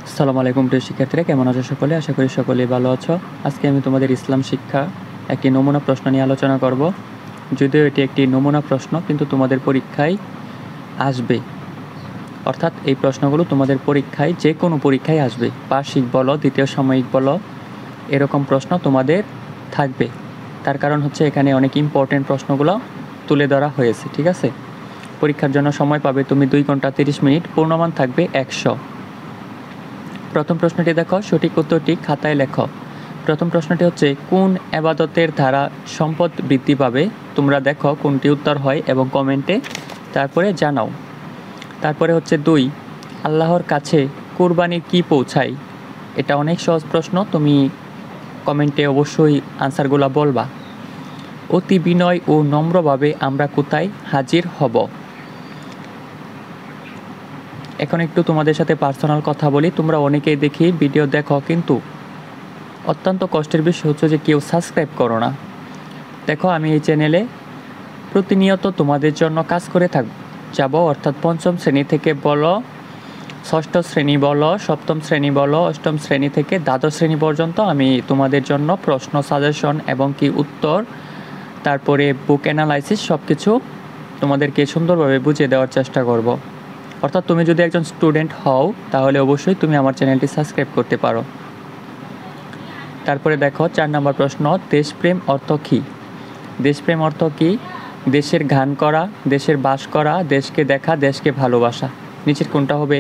আসসালামু আলাইকুম প্রিয় শিক্ষার্থীরা, কেমন আছো সকলে? আশা করি সকলেই ভালো আছো। আজকে আমি তোমাদের ইসলাম শিক্ষা একটি নমুনা প্রশ্ন নিয়ে আলোচনা করব। যদিও এটি একটি নমুনা প্রশ্ন, কিন্তু তোমাদের পরীক্ষায় আসবে। অর্থাৎ এই প্রশ্নগুলো তোমাদের পরীক্ষায়, যে কোনো পরীক্ষায় আসবে। বার্ষিক বলো, দ্বিতীয় সাময়িক বলো, এরকম প্রশ্ন তোমাদের থাকবে। তার কারণ হচ্ছে এখানে অনেক ইম্পর্টেন্ট প্রশ্নগুলো তুলে ধরা হয়েছে, ঠিক আছে? পরীক্ষার জন্য সময় পাবে তুমি 2 ঘন্টা 30 মিনিট, পূর্ণমান থাকবে 100। প্রথম প্রশ্নটি দেখো, সঠিক উত্তরটি খাতায় লেখো। প্রথম প্রশ্নটি হচ্ছে, কোন ইবাদতের দ্বারা সম্পদ বৃদ্ধি পাবে? তোমরা দেখো কোনটি উত্তর হয় এবং কমেন্টে তারপরে জানাও। তারপরে হচ্ছে 2, আল্লাহর কাছে কুরবানি কি পৌঁছায়? এটা অনেক সহজ প্রশ্ন, তুমি কমেন্টে অবশ্যই আনসারগুলো বলবা। অতি বিনয় ও নম্রভাবে আমরা কোথায় হাজির হব? এখন একটু তোমাদের সাথে পার্সোনাল কথা বলি। তোমরা অনেকেই দেখি ভিডিও দেখো, কিন্তু অত্যন্ত কষ্টের বিষয় হচ্ছে যে কেউ সাবস্ক্রাইব করো না। দেখো, আমি এই চ্যানেলে প্রতিনিয়ত তোমাদের জন্য কাজ করে যাব। অর্থাৎ 5ম শ্রেণী থেকে বলো, 6ষ্ঠ শ্রেণী বলো, 7ম শ্রেণী বলো, 8ম শ্রেণী থেকে দ্বাদশ শ্রেণী পর্যন্ত আমি তোমাদের জন্য প্রশ্ন, সাজেশন এবং কি উত্তর, তারপরে বুক অ্যানালাইসিস সব কিছু তোমাদেরকে সুন্দরভাবে বুঝিয়ে দেওয়ার চেষ্টা করব। অর্থাৎ তুমি যদি একজন স্টুডেন্ট হও, তাহলে অবশ্যই তুমি আমার চ্যানেলটি সাবস্ক্রাইব করতে পারো। তারপরে দেখো 4 নম্বর প্রশ্ন, দেশপ্রেম অর্থ কী? দেশপ্রেম অর্থ কী? দেশের গান করা, দেশের বাস করা, দেশকে দেখা, দেশকে ভালোবাসা। নিচের কোনটা হবে?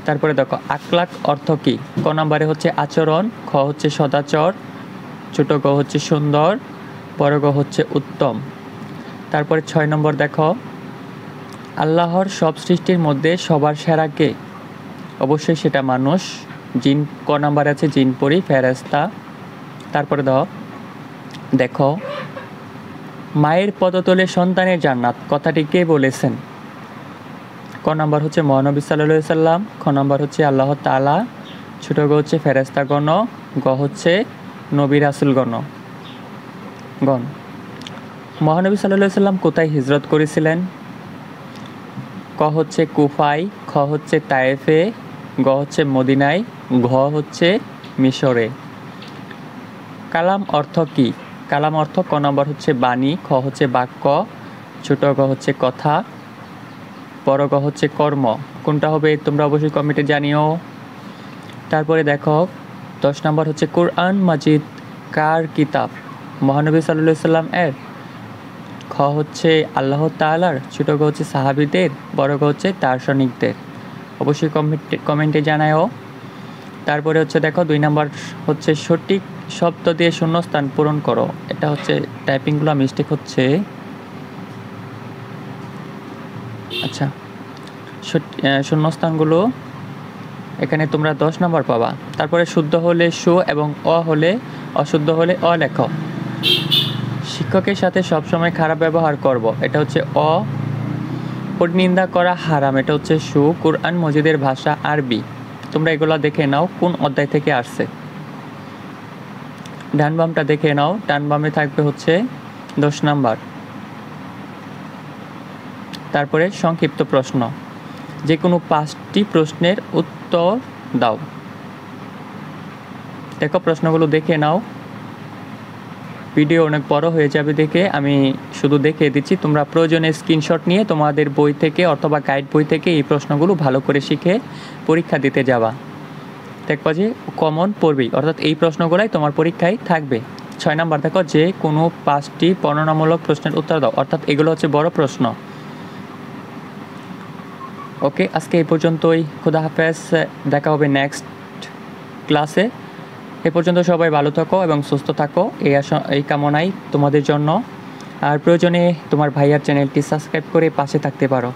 তারপরে দেখো, আখলাক অর্থ কী? ক নম্বরে হচ্ছে আচরণ, খ হচ্ছে সদাচর, ছোট গ হচ্ছে সুন্দর, বড় গ হচ্ছে উত্তম। তারপরে 6 নম্বর দেখো, আল্লাহর সব সৃষ্টির মধ্যে সবার সেরা কে? অবশ্যই সেটা মানুষ। জিন ক নাম্বার আছে, জিন পরি, ফেরেশতা। তারপরে দেখো, মায়ের পদতলে সন্তানের জান্নাত কথাটি কে বলেছেন? ক নাম্বার হচ্ছে মহানবী সাল্লাল্লাহু আলাইহি সাল্লাম, খ নাম্বার হচ্ছে আল্লাহ তাআলা, ছোট গ হচ্ছে ফেরেশতাগণ, গ হচ্ছে নবী রাসূলগণ। মহানবী সাল্লাল্লাহু আলাইহি সাল্লাম কোথায় হিজরত করেছিলেন? ক হচ্ছে কুফায়, খ হচ্ছে তায়েফে, গ হচ্ছে মদিনায়, ঘ হচ্ছে মিশরে। কালাম অর্থ কী? কালাম অর্থ ক নম্বর হচ্ছে বাণী, খ হচ্ছে বাক্য, ছোট গ হচ্ছে কথা, বড় গ হচ্ছে কর্ম। কোনটা হবে তোমরা অবশ্যই কমেন্টে জানিও। তারপরে দেখো 10 নম্বর হচ্ছে, কোরআন মাজিদ কার কিতাব? মহানবী সাল্লাল্লাহু আলাইহি সাল্লাম এর, খ হচ্ছে আল্লাহ তাআলার, ছোট গ হচ্ছে সাহাবীদের, বড় গ হচ্ছে দার্শনিকদের। অবশ্যই কমেন্টে জানাও। তারপরে হচ্ছে দেখো 2 নম্বর হচ্ছে, সঠিক শব্দ দিয়ে শূন্যস্থান পূরণ করো। এটা হচ্ছে টাইপিংগুলো মিস্টেক হচ্ছে। আচ্ছা, শূন্যস্থানগুলো এখানে তোমরা 10 নম্বর পাবা। তারপরে শুদ্ধ হলে সু এবং অ হলে, অশুদ্ধ হলে অ লেখো। শিক্ষকের সাথে সবসময় খারাপ ব্যবহার করব, এটা হচ্ছে অ। পরনিন্দা করা হারাম, এটা হচ্ছে সু। কোরআন মজিদের ভাষা আরবি। তোমরা এগুলো দেখে নাও কোন অধ্যায় থেকে আসছে। ডান বামটা দেখে নাও, ডান বামে থাকবে হচ্ছে 10 নাম্বার। তারপরে সংক্ষিপ্ত প্রশ্ন, যে কোনো 5টি প্রশ্নের উত্তর দাও। দেখো প্রশ্নগুলো দেখে নাও, ভিডিও অনেক বড় হয়ে যাবে দেখে আমি শুধু দেখিয়ে দিচ্ছি। তোমরা প্রয়োজনে স্ক্রিনশট নিয়ে তোমাদের বই থেকে অথবা গাইড বই থেকে এই প্রশ্নগুলো ভালো করে শিখে পরীক্ষা দিতে যাবা। দেখবা যে কমন পড়বেই, অর্থাৎ এই প্রশ্নগুলাই তোমার পরীক্ষায় থাকবে। 6 নাম্বার দেখো, যে কোনো 5টি বর্ণনামূলক প্রশ্নের উত্তর দাও, অর্থাৎ এগুলো হচ্ছে বড় প্রশ্ন। ওকে, আজকে এই পর্যন্তই। খোদা হাফেজ, দেখা হবে নেক্সট ক্লাসে। এ পর্যন্ত সবাই ভালো থাকো এবং সুস্থ থাকো, এই কামনাই তোমাদের জন্য। আর প্রয়োজনে তোমার ভাইয়ার চ্যানেলটি সাবস্ক্রাইব করে পাশে থাকতে পারো।